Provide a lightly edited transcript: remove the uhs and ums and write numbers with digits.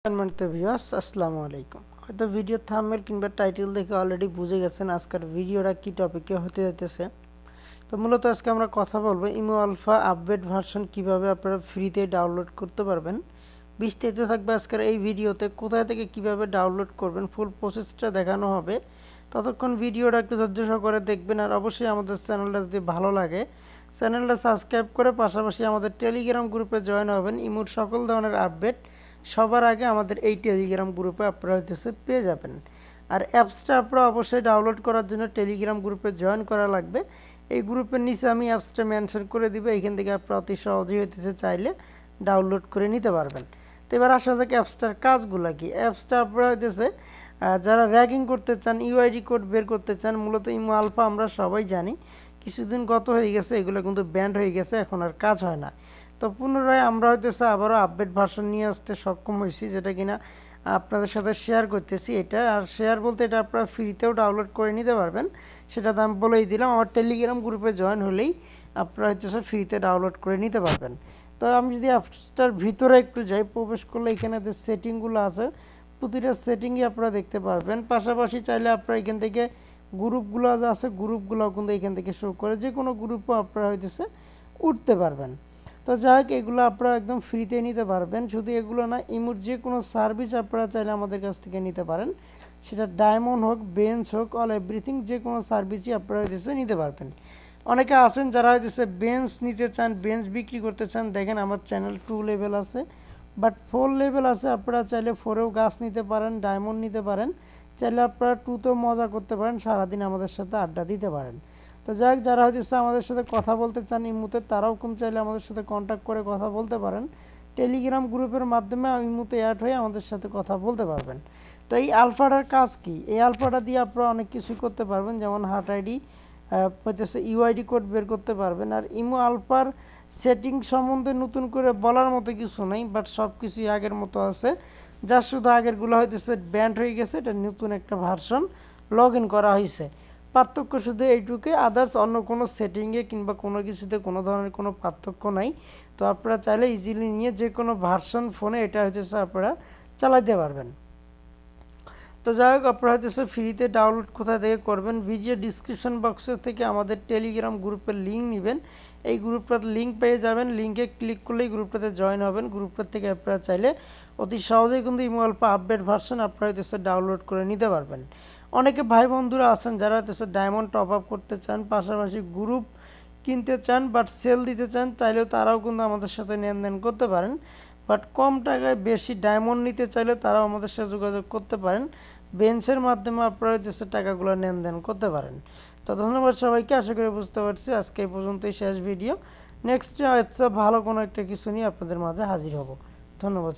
সম্মানিত ভিউয়ার্স, আসসালামু আলাইকুম। হয়তো ভিডিও থাম্বনেল কিংবা টাইটেল দেখে অলরেডি বুঝে গেছেন আজকের ভিডিওটা কি টপিকে হতে যাইতেছে। তো মূলত আজকে আমরা কথা বলবো ইমো আলফা আপডেট ভার্সন কিভাবে আপনারা ফ্রিতে ডাউনলোড করতে পারবেন। বিস্তারিত থাকবে আজকের এই ভিডিওতে, কোথায় থেকে কিভাবে ডাউনলোড করবেন ফুল প্রসেসটা দেখানো হবে। ততক্ষণ ভিডিওটা একটু ধৈর্য সহকারে দেখবেন, আর অবশ্যই আমাদের চ্যানেলটা যদি ভালো লাগে চ্যানেলটা সাবস্ক্রাইব করে পাশাপাশি আমাদের টেলিগ্রাম গ্রুপে জয়েন হবেন। ইমোর সকল ধরনের আপডেট সবার আগে আমাদের এই টেলিগ্রাম গ্রুপে আপনারা পেয়ে যাবেন। আর অ্যাপসটা আপনারা অবশ্যই ডাউনলোড করার জন্য টেলিগ্রাম গ্রুপে জয়েন করা লাগবে। এই গ্রুপের নিচে আমি অ্যাপসটা মেনশন করে দিব, এখান থেকে আপনারা অতি সহজেই চাইলে ডাউনলোড করে নিতে পারবেন। তো এবার আসা যাক অ্যাপসটার কাজগুলো কি। অ্যাপসটা আপনারা যারা র্যাগিং করতে চান, ইউআইডি কোড বের করতে চান, মূলত ইমো আলফা আমরা সবাই জানি কিছুদিন গত হয়ে গেছে, এগুলো কিন্তু ব্যান্ড হয়ে গেছে, এখন আর কাজ হয় না। তো পুনরায় আমরা আবারও আপডেট ভার্সন নিয়ে আসতে সক্ষম হয়েছি, যেটা কিনা আপনাদের সাথে শেয়ার করতেছি। এটা আর শেয়ার বলতে এটা আপনারা ফ্রিতেও ডাউনলোড করে নিতে পারবেন, সেটা তো আমি বলেই দিলাম। আমার টেলিগ্রাম গ্রুপে জয়েন হলেই আপনারা ফ্রিতে ডাউনলোড করে নিতে পারবেন। তো আমি যদি অ্যাপসটার ভিতরে একটু যাই, প্রবেশ করলে এখানে যে সেটিংগুলো আছে প্রতিটা সেটিংই আপনারা দেখতে পারবেন। পাশাপাশি চাইলে আপনারা এখান থেকে গ্রুপগুলো যা আছে গ্রুপগুলোও কিন্তু এখান থেকে শো করে, যে কোনো গ্রুপও আপনারা উঠতে পারবেন। তো যাই হোক, এগুলো আপনারা একদম ফ্রিতে নিতে পারবেন। শুধু এগুলো না, ইমোর যে কোনো সার্ভিস আপনারা চাইলে আমাদের কাছ থেকে নিতে পারেন, সেটা ডায়মন্ড হোক, বেঞ্চ হোক, অল এভরিথিং, যে কোনো সার্ভিসই আপনারা নিতে পারবেন। অনেকে আছেন যারা বেঞ্চ নিতে চান, বেঞ্চ বিক্রি করতে চান। দেখেন আমার চ্যানেল 2 লেভেল আছে, বাট 4 লেভেল আছে। আপনারা চাইলে 4এও গাছ নিতে পারেন, ডায়মন্ড নিতে পারেন। চাইলে আপনারা 2তেও মজা করতে পারেন, সারাদিন আমাদের সাথে আড্ডা দিতে পারেন। তো যাই হোক, যারা আমাদের সাথে কথা বলতে চান ইমুতে, তারাও কিন্তু চাইলে আমাদের সাথে কন্ট্যাক্ট করে কথা বলতে পারেন। টেলিগ্রাম গ্রুপের মাধ্যমে ইমুতে অ্যাড হয়ে আমাদের সাথে কথা বলতে পারবেন। তো এই আলফাটার কাজ কি? এই আলফাটা দিয়ে আপনারা অনেক কিছুই করতে পারবেন, যেমন হার্ট আইডি, ইউআইডি কোড বের করতে পারবেন। আর ইমো আলফার সেটিং সম্বন্ধে নতুন করে বলার মতো কিছু নেই, বাট সব কিছুই আগের মতো আছে। যা শুধু আগেরগুলো ব্যান্ড হয়ে গেছে, এটা নতুন একটা ভার্সন লগ ইন করা হয়েছে। পার্থক্য শুধু এইটুকুই, আদার্স অন্য কোনো সেটিংয়ে কিংবা কোনো কিছুতে কোনো ধরনের কোনো পার্থক্য নাই। তো আপনারা চাইলে ইজিলি নিয়ে যে কোনো ভার্সন ফোনে এটা আপনারা চালাতে পারবেন। তো যাই হোক, আপনারা ফ্রিতে ডাউনলোড কোথা থেকে করবেন, ভিডিও ডিসক্রিপশন বক্সের থেকে আমাদের টেলিগ্রাম গ্রুপের লিঙ্ক নেবেন। এই গ্রুপটাতে লিঙ্ক পেয়ে যাবেন, লিঙ্কে ক্লিক করলেই গ্রুপটাতে জয়েন হবেন। গ্রুপটার থেকে আপনারা চাইলে অতি সহজেই কিন্তু ইমো আলফা আপডেট ভার্সন আপনারা ডাউনলোড করে নিতে পারবেন। অনেকে ভাই বন্ধুরা আছেন যারা ডায়মন্ড টপ আপ করতে চান, পাশাপাশি গ্রুপ কিনতে চান, বাট সেল দিতে চান, চাইলেও তারাও কিন্তু আমাদের সাথে লেনদেন করতে পারেন। বাট কম টাকায় বেশি ডায়মন্ড নিতে চাইলে তারাও আমাদের সাথে যোগাযোগ করতে পারেন। বেঞ্চের মাধ্যমে আপনারা টাকাগুলো লেনদেন করতে পারেন। তো ধন্যবাদ সবাইকে, আশা করি বুঝতে পারছি। আজকে এই পর্যন্তই শেষ ভিডিও। নেক্সট ভালো কোনো একটা কিছু নিয়ে আপনাদের মাঝে হাজির হব। ধন্যবাদ।